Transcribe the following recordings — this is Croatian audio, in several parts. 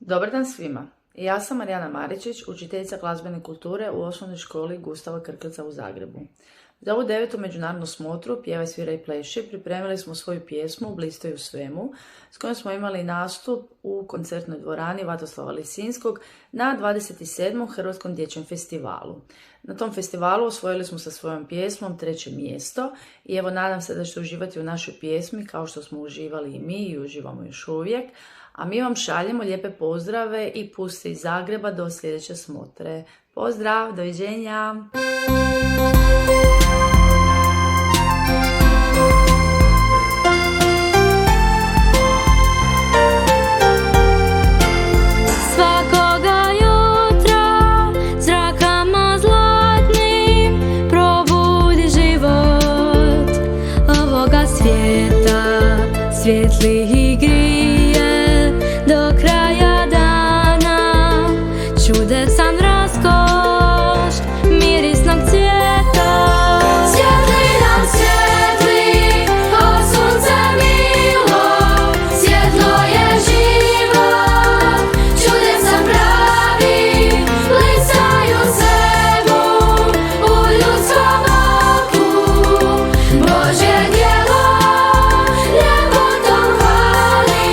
Dobar dan svima. Ja sam Marijana Maričić, učiteljica glazbene kulture u osnovnoj školi Gustava Krkleca u Zagrebu. Za ovu 9. međunarodnu smotru Pjevaj, sviraj, pleši pripremili smo svoju pjesmu Blistoj u svemu, s kojom smo imali nastup u koncertnoj dvorani Vatoslava Lisinskog na 27. Hrvatskom dječjem festivalu. Na tom festivalu osvojili smo sa svojom pjesmom 3. mjesto i evo nadam se da ćete uživati u našoj pjesmi kao što smo uživali i mi i uživamo još uvijek. A mi vam šaljemo lijepe pozdrave i puste iz Zagreba do sljedeće smotre. Pozdrav, doviđenja! Svakoga jutra zrakama zlatnim probudi život ovoga svijeta, svjetli i grije do kraja dana, čudesan raskoš mirisnog cvijeta. Svijetli nam svijetli, o sunce milo, svjetlo je život, čudesan pravi, blisaju svemu u ljudskom oku. Božje djelo ljepotom hvali,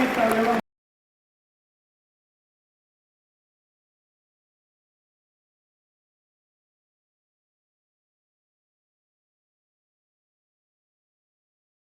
nastavljamo.